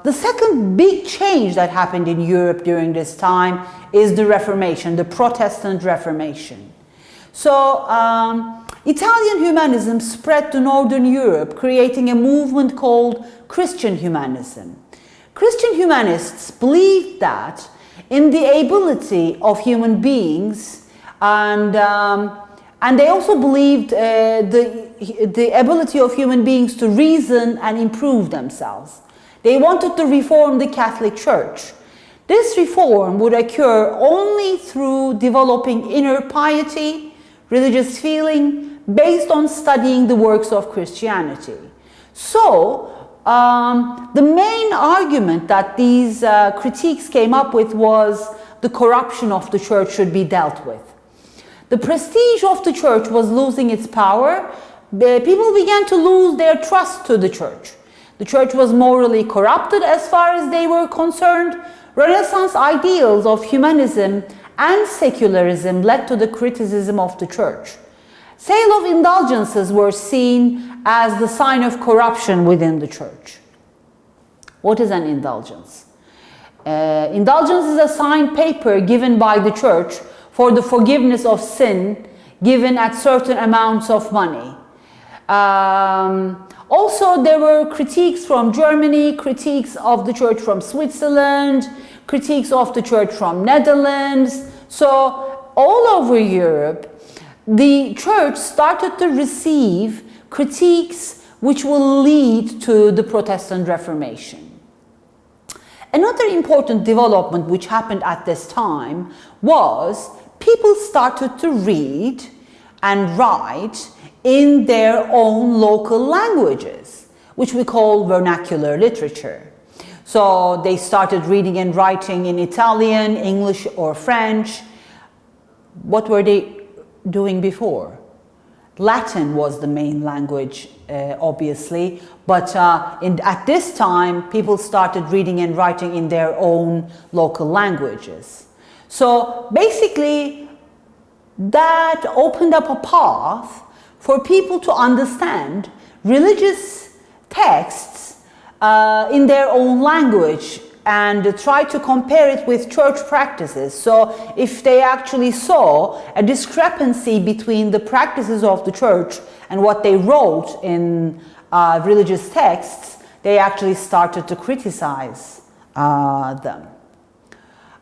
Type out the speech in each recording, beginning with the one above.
The second big change that happened in Europe during this time is the Reformation, the Protestant Reformation. So Italian humanism spread to Northern Europe, creating a movement called Christian humanism. Christian humanists believed that in the ability of human beings, and they also believed the ability of human beings to reason and improve themselves. They wanted to reform the Catholic Church. This reform would occur only through developing inner piety, religious feeling, based on studying the works of Christianity. So, the main argument that these critiques came up with was the corruption of the church should be dealt with. The prestige of the church was losing its power. People began to lose their trust to the church. The church was morally corrupted as far as they were concerned. Renaissance ideals of humanism and secularism led to the criticism of the church. Sale of indulgences were seen as the sign of corruption within the church. What is an indulgence? Indulgence is a signed paper given by the church for the forgiveness of sin, given at certain amounts of money. Also, there were critiques from Germany, critiques of the church from Switzerland, critiques of the church from Netherlands. So all over Europe, the church started to receive critiques which will lead to the Protestant Reformation. Another important development which happened at this time was people started to read and write in their own local languages, which we call vernacular literature. So they started reading and writing in Italian, English, or French. What were they doing before? Latin was the main language, obviously, but at this time, people started reading and writing in their own local languages. So basically, that opened up a path for people to understand religious texts in their own language and try to compare it with church practices. So if they actually saw a discrepancy between the practices of the church and what they wrote in religious texts, they actually started to criticize them.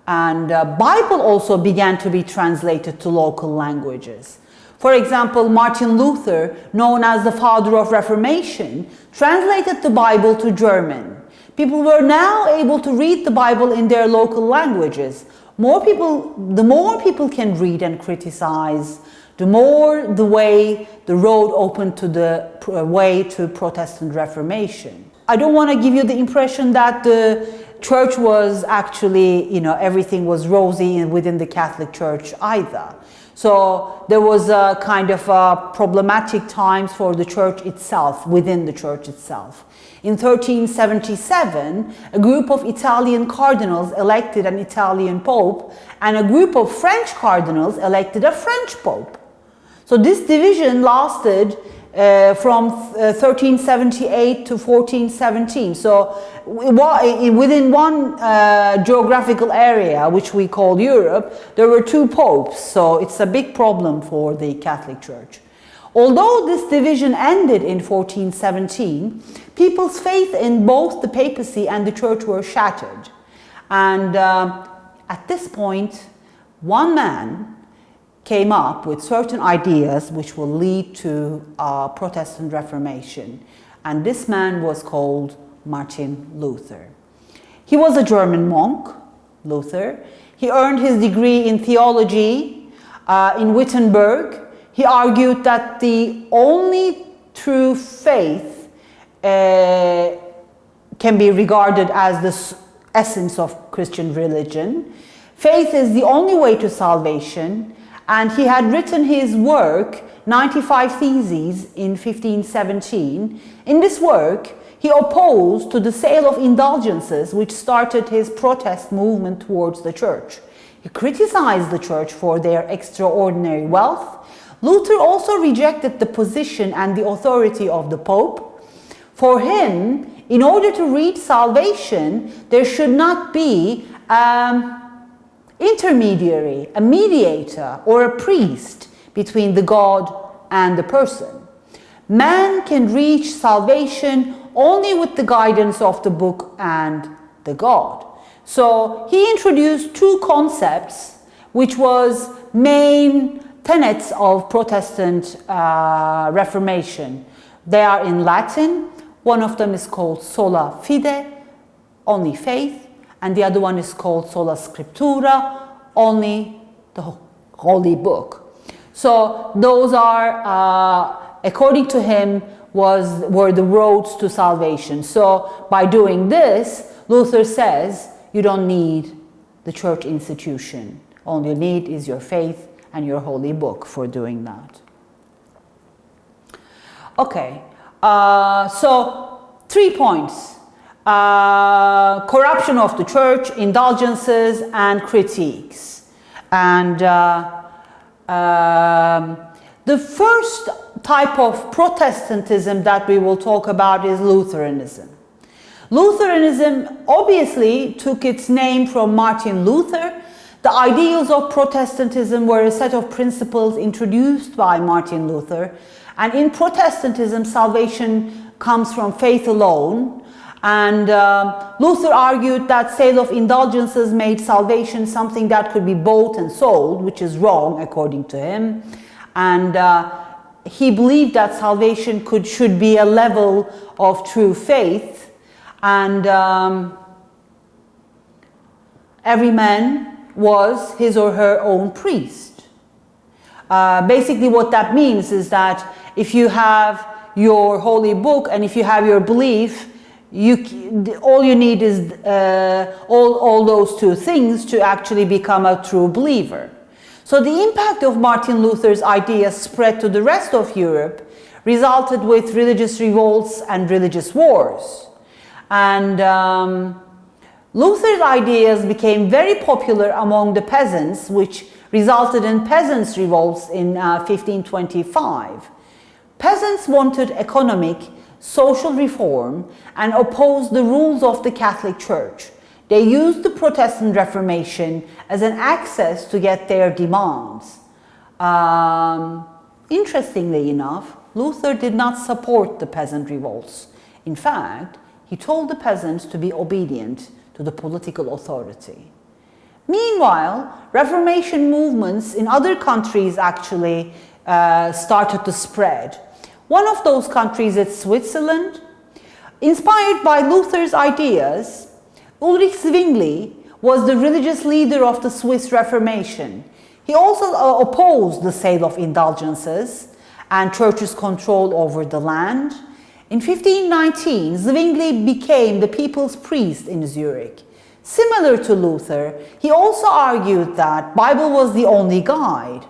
And Bible also began to be translated to local languages. For example, Martin Luther, known as the father of Reformation, translated the Bible to German. People were now able to read the Bible in their local languages. The more people can read and criticize, the more the road opened to the way to Protestant Reformation. I don't want to give you the impression that the church was actually, everything was rosy within the Catholic Church either. So there was a kind of problematic times for the church itself, within the church itself. In 1377, a group of Italian cardinals elected an Italian pope, and a group of French cardinals elected a French pope. So this division lasted from 1378 to 1417. So within one geographical area, which we call Europe, there were two popes. So it's a big problem for the Catholic Church. Although this division ended in 1417, people's faith in both the papacy and the church were shattered. And at this point, one man came up with certain ideas which will lead to Protestant Reformation. And this man was called Martin Luther. He was a German monk, Luther. He earned his degree in theology in Wittenberg. He argued that the only true faith can be regarded as the essence of Christian religion. Faith is the only way to salvation. And he had written his work, 95 Theses, in 1517. In this work, he opposed to the sale of indulgences, which started his protest movement towards the church. He criticized the church for their extraordinary wealth. Luther also rejected the position and the authority of the Pope. For him, in order to reach salvation, there should not be intermediary, a mediator, or a priest between the God and the person. Man can reach salvation only with the guidance of the book and the God. So he introduced two concepts which was main tenets of Protestant Reformation. They are in Latin. One of them is called sola fide, only faith, and the other one is called sola scriptura, only the Holy Book. So those are, according to him, were the roads to salvation. So by doing this, Luther says you don't need the church institution. All you need is your faith and your Holy Book for doing that. Okay, so 3 points. Corruption of the church, indulgences, and critiques. And the first type of Protestantism that we will talk about is Lutheranism. Lutheranism obviously took its name from Martin Luther. The ideals of Protestantism were a set of principles introduced by Martin Luther. And in Protestantism, salvation comes from faith alone. And Luther argued that sale of indulgences made salvation something that could be bought and sold, which is wrong according to him. And he believed that salvation should be a level of true faith. And every man was his or her own priest. Basically what that means is that if you have your holy book and if you have your belief, all you need is all those two things to actually become a true believer. So the impact of Martin Luther's ideas spread to the rest of Europe, resulted with religious revolts and religious wars. And Luther's ideas became very popular among the peasants, which resulted in peasants' revolts in 1525. Peasants wanted economic, social reform and opposed the rules of the Catholic Church. They used the Protestant Reformation as an access to get their demands. Interestingly enough, Luther did not support the peasant revolts. In fact, he told the peasants to be obedient to the political authority. Meanwhile, Reformation movements in other countries actually started to spread. One of those countries is Switzerland. Inspired by Luther's ideas, Ulrich Zwingli was the religious leader of the Swiss Reformation. He also opposed the sale of indulgences and church's control over the land. In 1519, Zwingli became the people's priest in Zurich. Similar to Luther, he also argued that Bible was the only guide.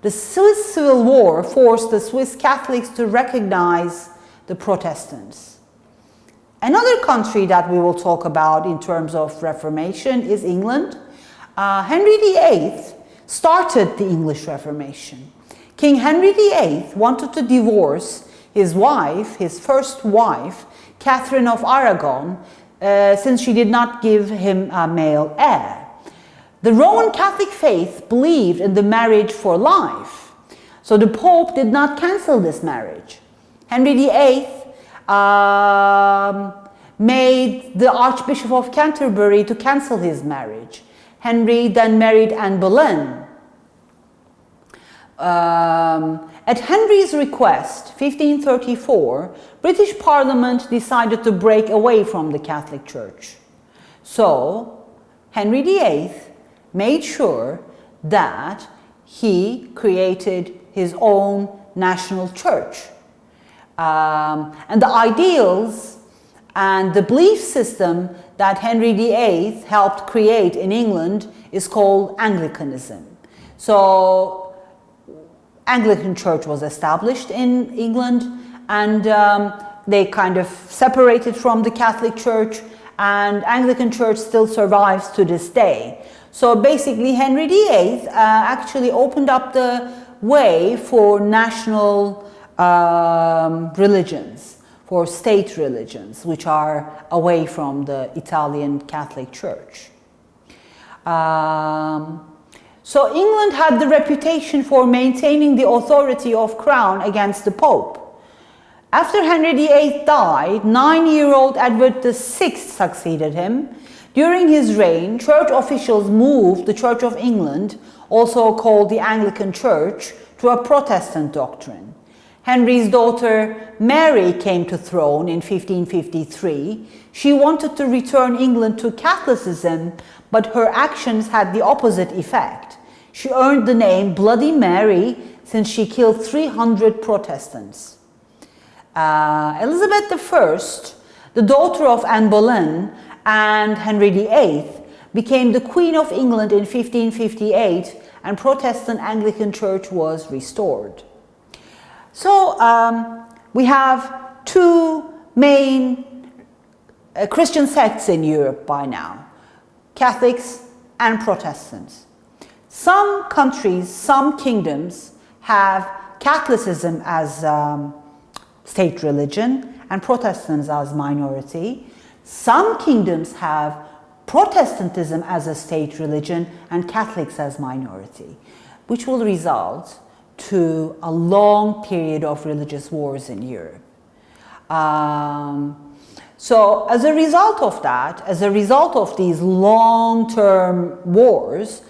The Swiss Civil War forced the Swiss Catholics to recognize the Protestants. Another country that we will talk about in terms of Reformation is England. Henry VIII started the English Reformation. King Henry VIII wanted to divorce his wife, his first wife, Catherine of Aragon, since she did not give him a male heir. The Roman Catholic faith believed in the marriage for life, so the Pope did not cancel this marriage. Henry VIII made the Archbishop of Canterbury to cancel his marriage. Henry then married Anne Boleyn. At Henry's request, 1534, British Parliament decided to break away from the Catholic Church. So, Henry VIII made sure that he created his own national church. And the ideals and the belief system that Henry VIII helped create in England is called Anglicanism. So, Anglican Church was established in England, and they kind of separated from the Catholic Church, and Anglican Church still survives to this day. So basically Henry VIII actually opened up the way for national religions. for state religions, which are away from the Italian Catholic Church. So England had the reputation for maintaining the authority of crown against the Pope. After Henry VIII died, 9-year-old Edward VI succeeded him. During his reign, church officials moved the Church of England, also called the Anglican Church, to a Protestant doctrine. Henry's daughter Mary came to throne in 1553. She wanted to return England to Catholicism, but her actions had the opposite effect. She earned the name Bloody Mary since she killed 300 Protestants. Elizabeth I, the daughter of Anne Boleyn and Henry VIII, became the Queen of England in 1558, and Protestant Anglican Church was restored. So we have two main Christian sects in Europe by now, Catholics and Protestants. Some countries, some kingdoms have Catholicism as state religion and Protestants as minority. Some kingdoms have Protestantism as a state religion and Catholics as minority, which will result to a long period of religious wars in Europe. So as a result of that, as a result of these long-term wars,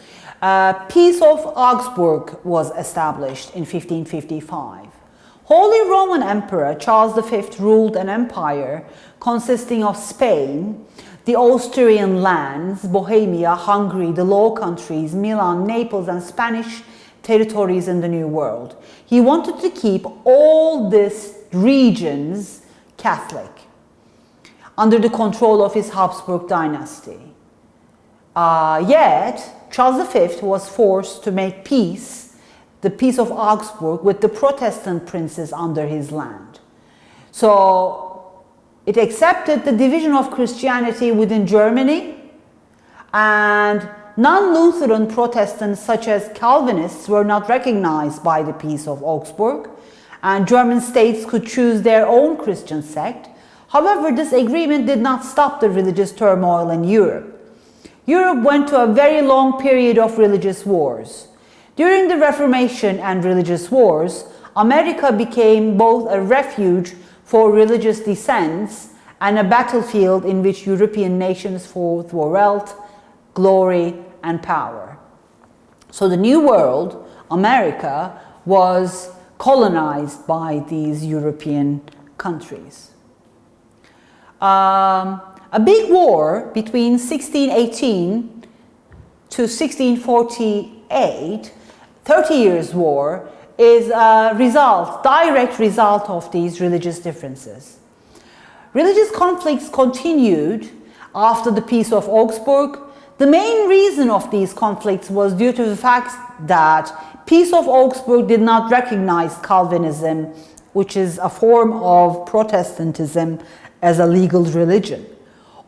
Peace of Augsburg was established in 1555. Holy Roman Emperor Charles V ruled an empire consisting of Spain, the Austrian lands, Bohemia, Hungary, the Low Countries, Milan, Naples, and Spanish territories in the New World. He wanted to keep all these regions Catholic, under the control of his Habsburg dynasty. Yet, Charles V was forced to make peace, the Peace of Augsburg, with the Protestant princes under his land. So, it accepted the division of Christianity within Germany, and non-Lutheran Protestants such as Calvinists were not recognized by the Peace of Augsburg, and German states could choose their own Christian sect. However, this agreement did not stop the religious turmoil in Europe. Europe went to a very long period of religious wars. During the Reformation and religious wars, America became both a refuge for religious dissents and a battlefield in which European nations fought for wealth, glory, and power. So the New World, America, was colonized by these European countries. A big war between 1618 to 1648, 30 Years' War, is a direct result of these religious differences. Religious conflicts continued after the Peace of Augsburg. The main reason of these conflicts was due to the fact that Peace of Augsburg did not recognize Calvinism, which is a form of Protestantism, as a legal religion.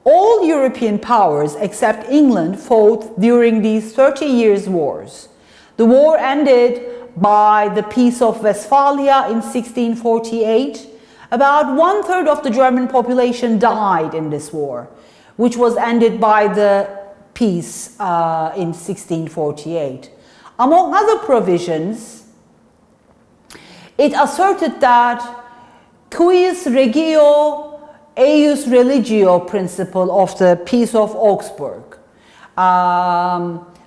All European powers except England fought during these 30 Years' Wars. The war ended by the Peace of Westphalia in 1648. About 1/3 of the German population died in this war, which was ended by the peace in 1648. Among other provisions, it asserted that cuius regio eius religio principle of the Peace of Augsburg.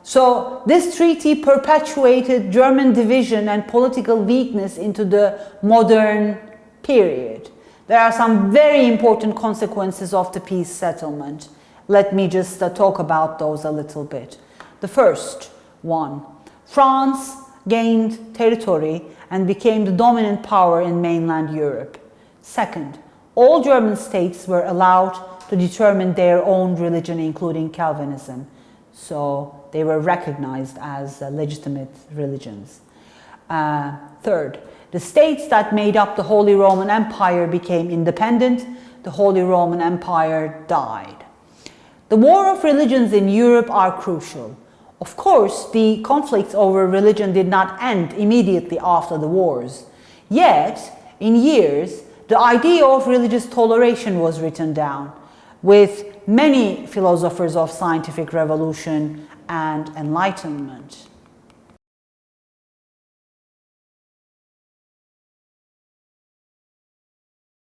So this treaty perpetuated German division and political weakness into the modern period. There are some very important consequences of the peace settlement. Let me just talk about those a little bit. The first one, France gained territory and became the dominant power in mainland Europe. Second, all German states were allowed to determine their own religion, including Calvinism. So they were recognized as legitimate religions. Third, the states that made up the Holy Roman Empire became independent. The Holy Roman Empire died. The war of religions in Europe are crucial. Of course, the conflicts over religion did not end immediately after the wars. Yet, in years, the idea of religious toleration was written down with many philosophers of scientific revolution and enlightenment.